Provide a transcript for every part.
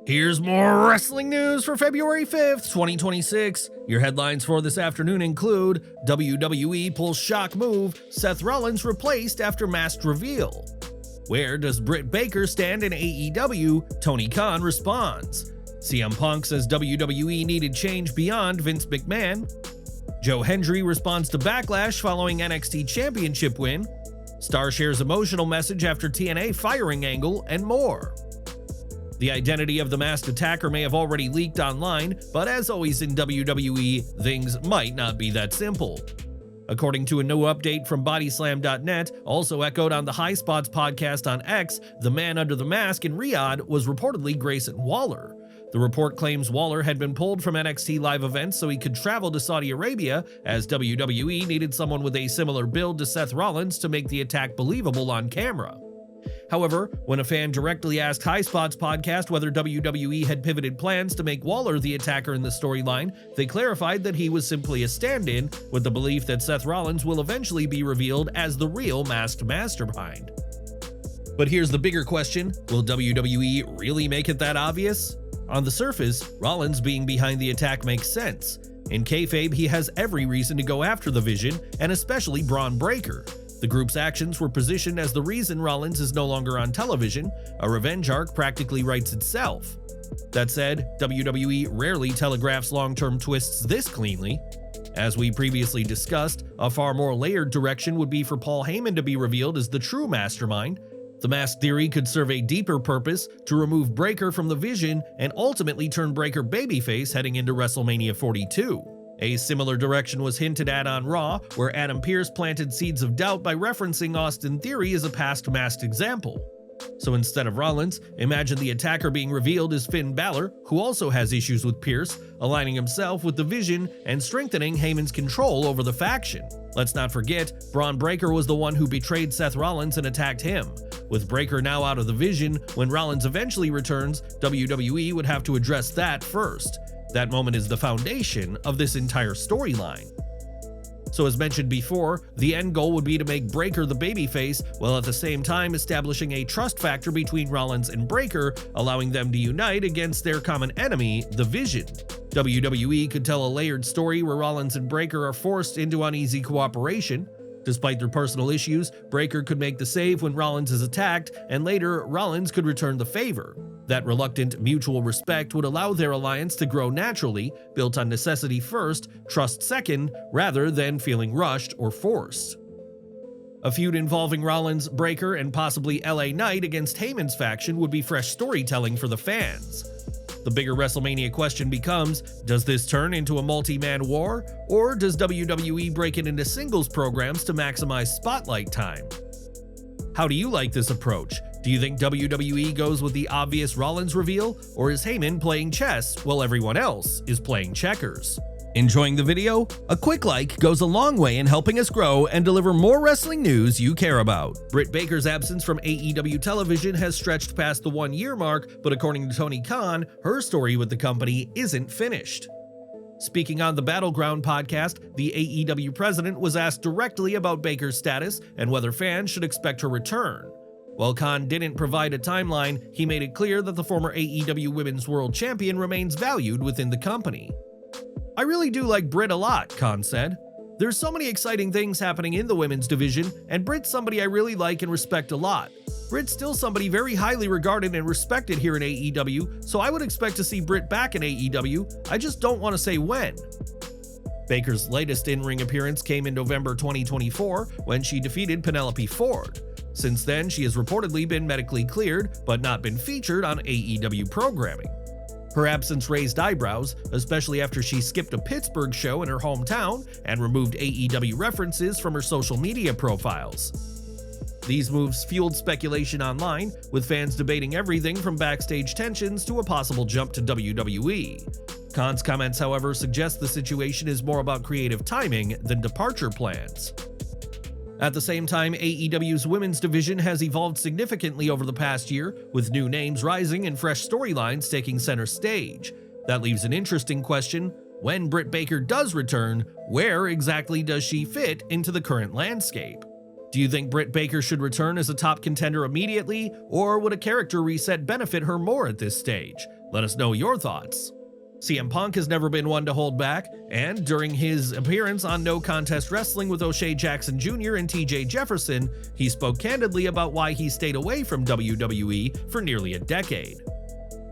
Here's more wrestling news for February 5th, 2026. Your headlines for this afternoon include WWE pulls shock move, Seth Rollins replaced after masked reveal. Where does Britt Baker stand in AEW? Tony Khan responds. CM Punk says WWE needed change beyond Vince McMahon. Joe Hendry responds to backlash following NXT Championship win. Star shares emotional message after TNA firing angle, and more. The identity of the masked attacker may have already leaked online, but as always in WWE, things might not be that simple. According to a new update from Bodyslam.net, also echoed on the High Spots podcast on X, the man under the mask in Riyadh was reportedly Grayson Waller. The report claims Waller had been pulled from NXT live events so he could travel to Saudi Arabia, as WWE needed someone with a similar build to Seth Rollins to make the attack believable on camera. However, when a fan directly asked High Spots podcast whether WWE had pivoted plans to make Waller the attacker in the storyline, they clarified that he was simply a stand-in, with the belief that Seth Rollins will eventually be revealed as the real masked mastermind. But here's the bigger question: will WWE really make it that obvious? On the surface, Rollins being behind the attack makes sense. In kayfabe, he has every reason to go after the Vision, and especially Bron Breakker. The group's actions were positioned as the reason Rollins is no longer on television. A revenge arc practically writes itself. That said, WWE rarely telegraphs long-term twists this cleanly. As we previously discussed, a far more layered direction would be for Paul Heyman to be revealed as the true mastermind. The mask theory could serve a deeper purpose to remove Breakker from the Vision and ultimately turn Breakker babyface heading into WrestleMania 42. A similar direction was hinted at on Raw, where Adam Pearce planted seeds of doubt by referencing Austin Theory as a past masked example. So instead of Rollins, imagine the attacker being revealed as Finn Balor, who also has issues with Pearce, aligning himself with the Vision and strengthening Heyman's control over the faction. Let's not forget, Bron Breakker was the one who betrayed Seth Rollins and attacked him. With Breakker now out of the Vision, when Rollins eventually returns, WWE would have to address that first. That moment is the foundation of this entire storyline. So as mentioned before, the end goal would be to make Breakker the babyface, while at the same time establishing a trust factor between Rollins and Breakker, allowing them to unite against their common enemy, the Vision. WWE could tell a layered story where Rollins and Breakker are forced into uneasy cooperation. Despite their personal issues, Breakker could make the save when Rollins is attacked, and later Rollins could return the favor. That reluctant mutual respect would allow their alliance to grow naturally, built on necessity first, trust second, rather than feeling rushed or forced. A feud involving Rollins, Breakker, and possibly LA Knight against Heyman's faction would be fresh storytelling for the fans. The bigger WrestleMania question becomes, does this turn into a multi-man war, or does WWE break it into singles programs to maximize spotlight time? How do you like this approach? Do you think WWE goes with the obvious Rollins reveal, or is Heyman playing chess while everyone else is playing checkers? Enjoying the video? A quick like goes a long way in helping us grow and deliver more wrestling news you care about. Britt Baker's absence from AEW television has stretched past the 1-year mark, but according to Tony Khan, her story with the company isn't finished. Speaking on the Battleground podcast, the AEW president was asked directly about Baker's status and whether fans should expect her return. While Khan didn't provide a timeline, he made it clear that the former AEW Women's World Champion remains valued within the company. "I really do like Britt a lot," Khan said. "There's so many exciting things happening in the women's division, and Britt's somebody I really like and respect a lot. Britt's still somebody very highly regarded and respected here in AEW, so I would expect to see Britt back in AEW, I just don't want to say when." Baker's latest in-ring appearance came in November 2024 when she defeated Penelope Ford. Since then, she has reportedly been medically cleared, but not been featured on AEW programming. Her absence raised eyebrows, especially after she skipped a Pittsburgh show in her hometown and removed AEW references from her social media profiles. These moves fueled speculation online, with fans debating everything from backstage tensions to a possible jump to WWE. Khan's comments, however, suggest the situation is more about creative timing than departure plans. At the same time, AEW's women's division has evolved significantly over the past year, with new names rising and fresh storylines taking center stage. That leaves an interesting question: when Britt Baker does return, where exactly does she fit into the current landscape? Do you think Britt Baker should return as a top contender immediately, or would a character reset benefit her more at this stage? Let us know your thoughts. CM Punk has never been one to hold back, and during his appearance on No Contest Wrestling with O'Shea Jackson Jr. and TJ Jefferson, he spoke candidly about why he stayed away from WWE for nearly a decade.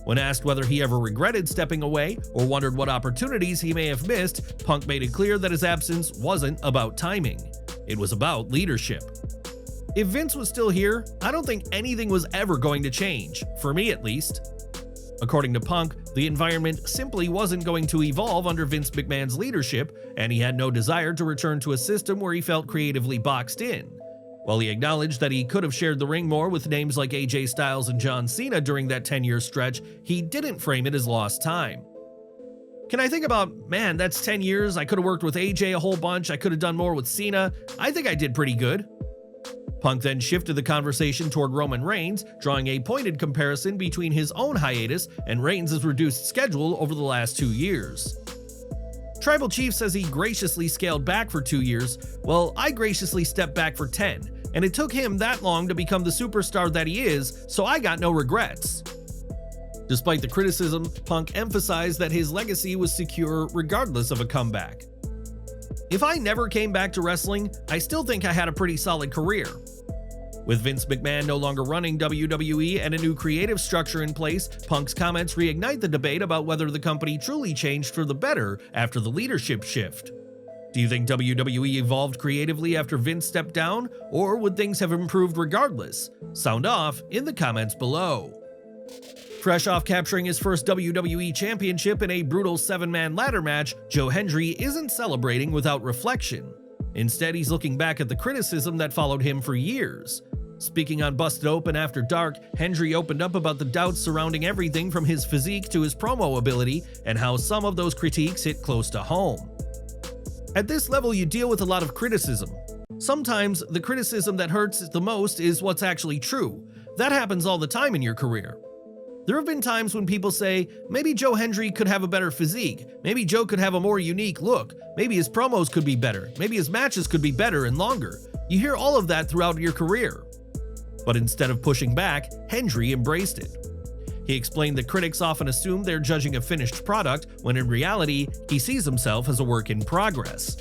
When asked whether he ever regretted stepping away or wondered what opportunities he may have missed, Punk made it clear that his absence wasn't about timing. It was about leadership. If Vince was still here, I don't think anything was ever going to change, for me at least. According to Punk, the environment simply wasn't going to evolve under Vince McMahon's leadership, and he had no desire to return to a system where he felt creatively boxed in. While he acknowledged that he could have shared the ring more with names like AJ Styles and John Cena during that 10-year stretch, he didn't frame it as lost time. Can I think about, man, that's 10 years, I could have worked with AJ a whole bunch, I could have done more with Cena, I think I did pretty good. Punk then shifted the conversation toward Roman Reigns, drawing a pointed comparison between his own hiatus and Reigns' reduced schedule over the last 2 years. Tribal Chief says he graciously scaled back for 2 years, well, I graciously stepped back for 10, and it took him that long to become the superstar that he is, so I got no regrets. Despite the criticism, Punk emphasized that his legacy was secure regardless of a comeback. If I never came back to wrestling, I still think I had a pretty solid career. With Vince McMahon no longer running WWE and a new creative structure in place, Punk's comments reignite the debate about whether the company truly changed for the better after the leadership shift. Do you think WWE evolved creatively after Vince stepped down, or would things have improved regardless? Sound off in the comments below. Fresh off capturing his first WWE Championship in a brutal 7-man ladder match, Joe Hendry isn't celebrating without reflection. Instead, he's looking back at the criticism that followed him for years. Speaking on Busted Open After Dark, Hendry opened up about the doubts surrounding everything from his physique to his promo ability, and how some of those critiques hit close to home. At this level, you deal with a lot of criticism. Sometimes, the criticism that hurts the most is what's actually true. That happens all the time in your career. There have been times when people say, maybe Joe Hendry could have a better physique, maybe Joe could have a more unique look, maybe his promos could be better, maybe his matches could be better and longer. You hear all of that throughout your career. But instead of pushing back, Hendry embraced it. He explained that critics often assume they're judging a finished product, when in reality, he sees himself as a work in progress.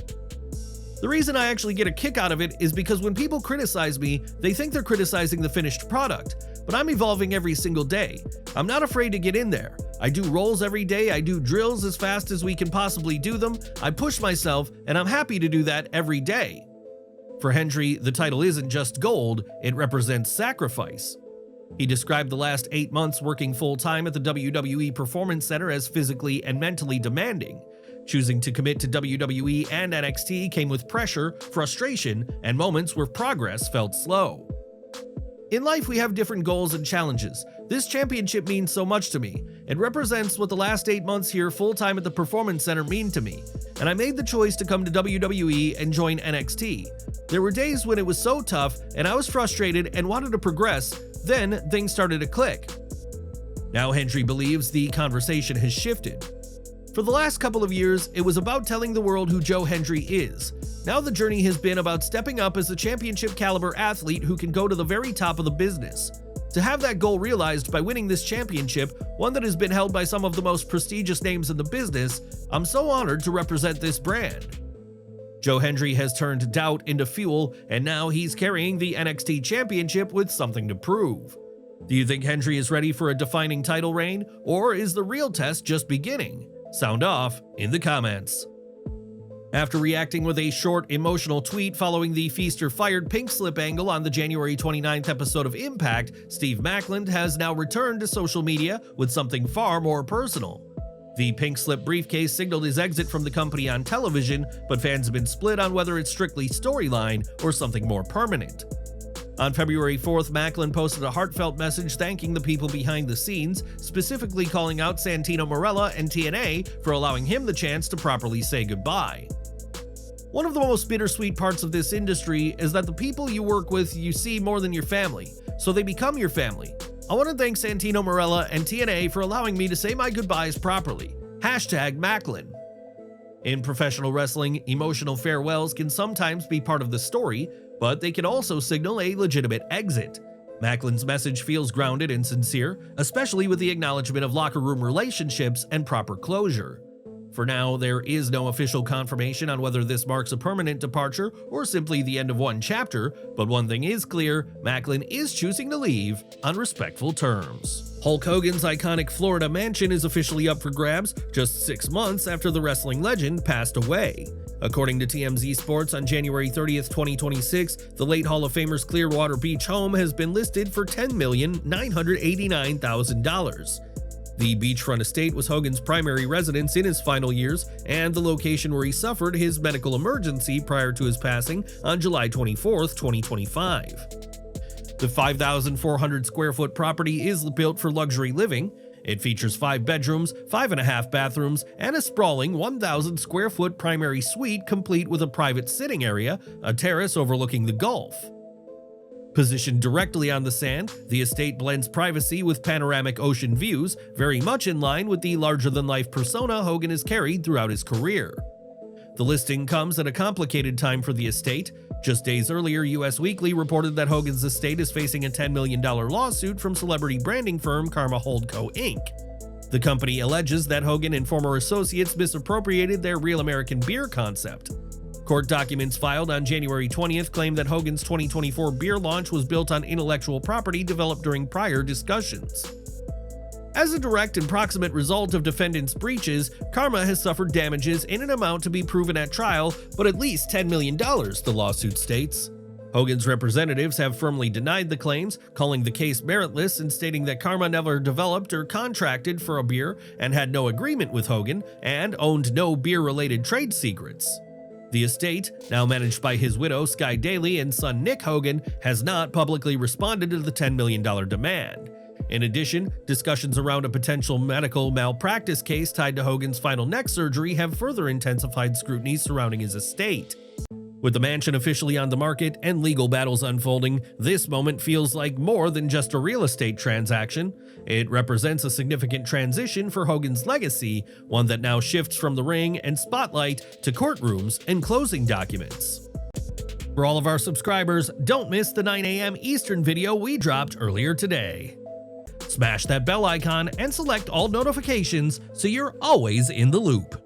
The reason I actually get a kick out of it is because when people criticize me, they think they're criticizing the finished product, but I'm evolving every single day. I'm not afraid to get in there. I do rolls every day, I do drills as fast as we can possibly do them, I push myself, and I'm happy to do that every day. For Hendry, the title isn't just gold, it represents sacrifice. He described the last 8 months working full-time at the WWE Performance Center as physically and mentally demanding. Choosing to commit to WWE and NXT came with pressure, frustration, and moments where progress felt slow. In life, we have different goals and challenges. This championship means so much to me. It represents what the last 8 months here full-time at the Performance Center mean to me, and I made the choice to come to WWE and join NXT. There were days when it was so tough, and I was frustrated and wanted to progress, then things started to click. Now Hendry believes the conversation has shifted. For the last couple of years, it was about telling the world who Joe Hendry is. Now the journey has been about stepping up as a championship caliber athlete who can go to the very top of the business. To have that goal realized by winning this championship, one that has been held by some of the most prestigious names in the business, I'm so honored to represent this brand. Joe Hendry has turned doubt into fuel, and now he's carrying the NXT championship with something to prove. Do you think Hendry is ready for a defining title reign, or is the real test just beginning? Sound off in the comments. After reacting with a short, emotional tweet following the Feast or Fired pink slip angle on the January 29th episode of Impact, Steve Maclin has now returned to social media with something far more personal. The pink slip briefcase signaled his exit from the company on television, but fans have been split on whether it's strictly storyline or something more permanent. On February 4th, Maclin posted a heartfelt message thanking the people behind the scenes, specifically calling out Santino Marella and TNA for allowing him the chance to properly say goodbye. One of the most bittersweet parts of this industry is that the people you work with you see more than your family, so they become your family. I want to thank Santino Marella and TNA for allowing me to say my goodbyes properly. #Maclin. In professional wrestling, emotional farewells can sometimes be part of the story, but they can also signal a legitimate exit. Maclin's message feels grounded and sincere, especially with the acknowledgement of locker room relationships and proper closure. For now, there is no official confirmation on whether this marks a permanent departure or simply the end of one chapter, but one thing is clear, Maclin is choosing to leave on respectful terms. Hulk Hogan's iconic Florida mansion is officially up for grabs just 6 months after the wrestling legend passed away. According to TMZ Sports, on January 30th, 2026, the late Hall of Famer's Clearwater Beach home has been listed for $10,989,000. The beachfront estate was Hogan's primary residence in his final years and the location where he suffered his medical emergency prior to his passing on July 24, 2025. The 5,400 square foot property is built for luxury living. It features 5 bedrooms, 5.5 bathrooms, and a sprawling 1,000 square foot primary suite complete with a private sitting area, a terrace overlooking the Gulf. Positioned directly on the sand, the estate blends privacy with panoramic ocean views, very much in line with the larger-than-life persona Hogan has carried throughout his career. The listing comes at a complicated time for the estate. Just days earlier, US Weekly reported that Hogan's estate is facing a $10 million lawsuit from celebrity branding firm Karma Holdco Inc. The company alleges that Hogan and former associates misappropriated their Real American Beer concept. Court documents filed on January 20th claim that Hogan's 2024 beer launch was built on intellectual property developed during prior discussions. As a direct and proximate result of defendants' breaches, Karma has suffered damages in an amount to be proven at trial, but at least $10 million, the lawsuit states. Hogan's representatives have firmly denied the claims, calling the case meritless and stating that Karma never developed or contracted for a beer and had no agreement with Hogan and owned no beer-related trade secrets. The estate, now managed by his widow Sky Daly and son Nick Hogan, has not publicly responded to the $10 million demand. In addition, discussions around a potential medical malpractice case tied to Hogan's final neck surgery have further intensified scrutiny surrounding his estate. With the mansion officially on the market and legal battles unfolding, this moment feels like more than just a real estate transaction. It represents a significant transition for Hogan's legacy, one that now shifts from the ring and spotlight to courtrooms and closing documents. For all of our subscribers, don't miss the 9 a.m. Eastern video we dropped earlier today. Smash that bell icon and select all notifications so you're always in the loop.